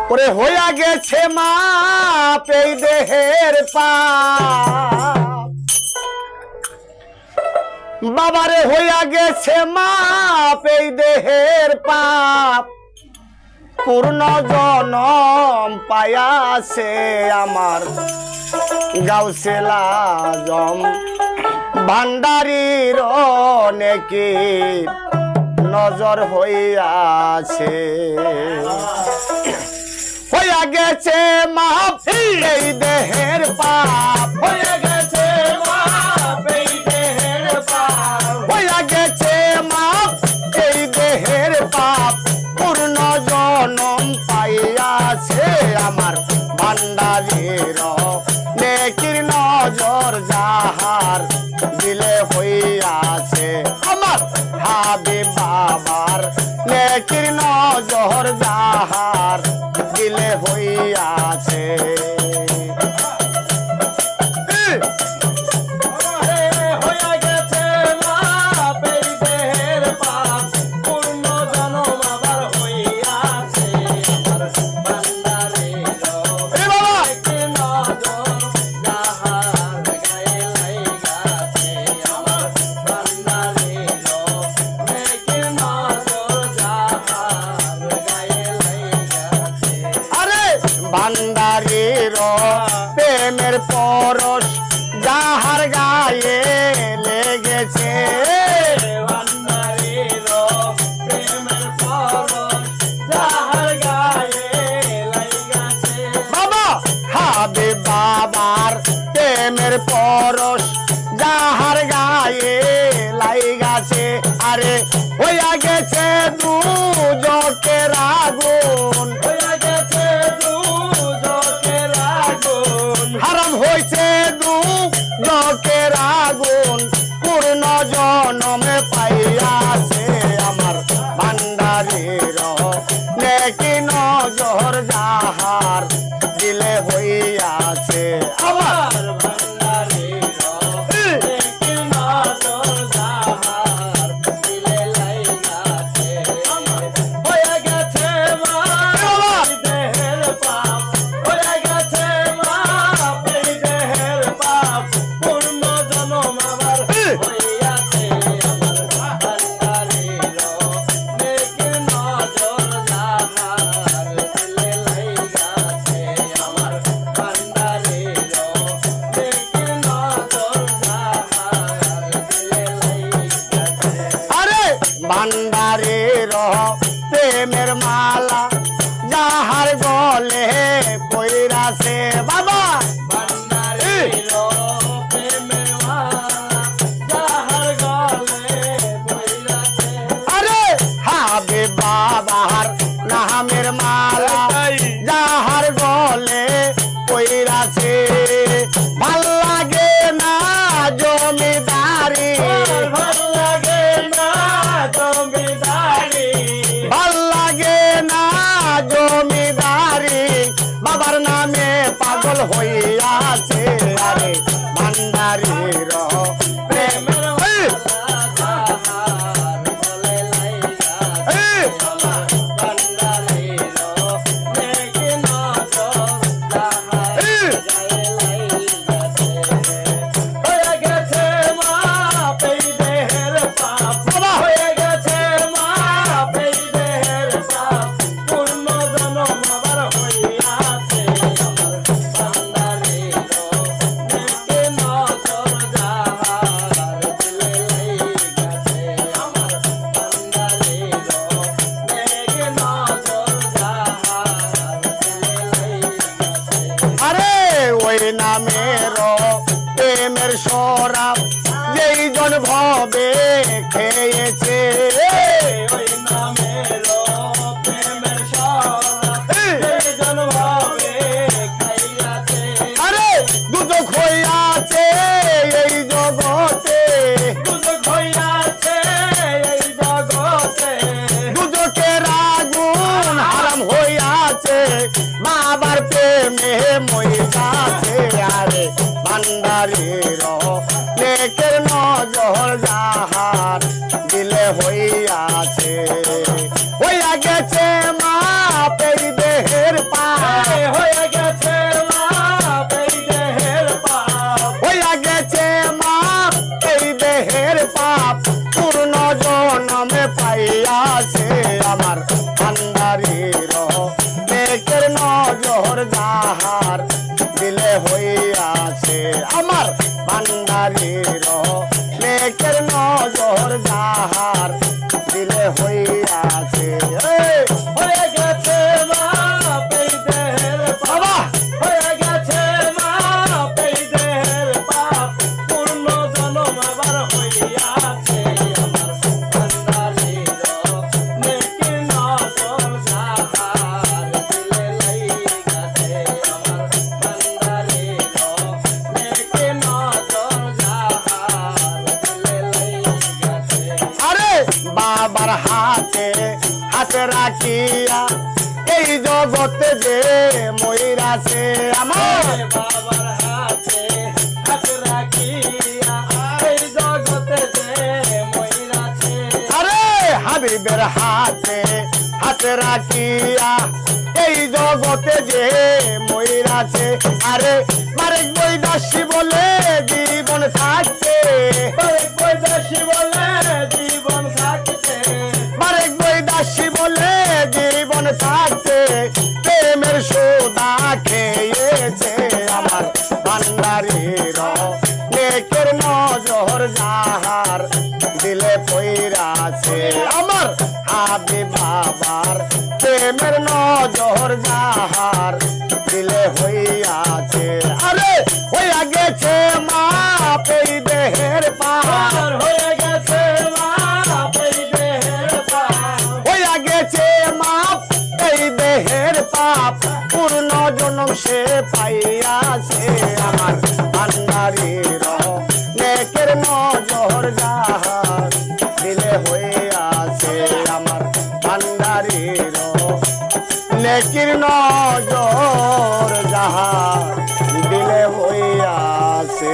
ওরে হইয়া গেছে মাপ এই দেহের পাপ বাবারে হইয়া গেছে মাপ এই দেহের পাপ পূর্ণ জনম পায়াছে আমার গাউসে আজম ভান্ডারীর নেকি নজর হইয়াছে হইয়া গেছে মাপ এই দেহের পাপ হয়ে গেছে মাপ এই দেহের পাপ হইয়া গেছে মাপ এই দেহের পাপ পূর্ণ জনম পাইয়াছে আমার ভান্ডারীর নেকির নজর যাহার দিলে হইয়াছে আমার হাবিব বাবার নেকির নজর যাহার দিলে হইয়াছে হয়ে গেছে মাপ এই দেহের পাপ পূর্ণ জনম আবার হইয়াছে আমার ভান্ডারীর এ বাবা নেকির নজর যাহার গায়ে লাইগাছে আমার ভান্ডারীর নেকির নজর যাহার গায়ে লাইগাছে আরে ভান্ডারীর প্রেমের পরশ যাহার গায়ে লেগেছে ভান্ডারীর প্রেমের পরশ যাহার গায়ে লাইগাছে বাবা হাবিব বাবার প্রেমের পরশ যাহার গায়ে লাইগাছে আরে হইয়া গেছে দুজকের আগুন হয়ে গেছে দুজকের আগুন হারাম হইছে দুজকের আগুন পূর্ণ জনমে পাইয়াছে আমার ভান্ডারীর নেকি নজর যাহার দিলে হইয়াছে আমার আমার ভান্ডারীর নেকির নজর যাহার দিলে লাইগাছে আমার হয়ে গেছে মাপ এই দেহের পাপ হয়ে গেছে মাপ এই দেহের পাপ পূর্ণ জনম আবার হইয়াছে আমার ভান্ডারীর নেকির নজর যাহার দিলে লাইগাছে আমার ভান্ডারীর নেকির নজর যাহার দিলে লাইগাছে আরে ভান্ডারীর প্রেমের মালা যাহার গলে পইরাছে বাবা ভান্ডারীর প্রেমের মালা যাহার গলে পইরাছে আরে হাবিব বাবার নামের মালা যাহার গলে পইরাছে ভাল লাগে না জমিদারি ভাল লাগে না জমিদারি ভাল লাগে না জমিদারি বাবার নামে পাগল হইয়াছে আরে ভান্ডারীর প্রেমের যাহার গলে লাইগাছে এই! আমার ভান্ডারীর নেকির নজর যাহার এই! গায়ে লাইগাছে হয়ে গেছে মাপ এই দেহের পাপ বাবা! হয়ে গেছে মাপ এই দেহের পাপ পূর্ণ জনম আবার হইয়াছে আমার ভান্ডারীর নেকির নজর যাহার দিলে লাইগাছে আমার ভান্ডারীর নেকির নজর যাহার দিলে লাইগাছে আরে ওই নামের প্রেমের শরাব যেই জন ভবে খেয়েছে ওই নামের প্রেমের শরাব যেই জন ভাবে খাইয়াছে আরে দুজক হইয়াছে এই জগতে দুজক হইয়াছে এই জগতে দুজকের আগুন হারাম হইয়াছে বাবার প্রেমে মইয়াছে আরে ভান্ডারীর নেকের নজর যাহার দিলে হইয়াছে হইয়া গেছে মাপ এই দেহের যাহার দিলে হইয়াছে হয়ে গেছে মাপ এই দেহের বাবা হয়ে গেছে মাপ এই দেহের পাপ পূর্ণ জনম আবার হইয়াছে আমার ভান্ডারির নেকি নজর যাহার দিলে লাইগাছে আমার ভান্ডারির নেকি নজর যাহার দিলে লাইগাছে আরে বাবার হাতে হাতে রাখিয়া এই জগতে যে ময়ূরাছে আমার বাবার হাতে হাত রাখিয়া এই জগতে যে ময়ূরাছে আরে হাবিবের হাতে হাতে রাখিয়া এই জগতে যে ময়ূরাছে আরে মারেক বৈদাসী বলে জীবন থাকছে কয়েক বৈদাসী বলে জীবন থাকছে মারেক বৈদাসী বলে জীবন থাকছে প্রেমের সোদা খেয়েছে আমার ভান্ডারির নেকের নজর যাহার দিলে পইরাছে আমার হাবিব বাবার প্রেমের নজর যাহার দিলে হইয়াছে আরে হইয়া গেছে মা এই দেহের পাহাড় আর হয়ে গেছে মাপ এই দেহের পাপ হইয়া গেছে মাপ এই দেহের পাপ পূর্ণ জন্ম সে পাইয়াছে আমার ভান্ডারির নেকের নজর যাহার দিলে হইয়াছে আমার ভান্ডারির নেকির নজর যাহার দিলে হইয়াছে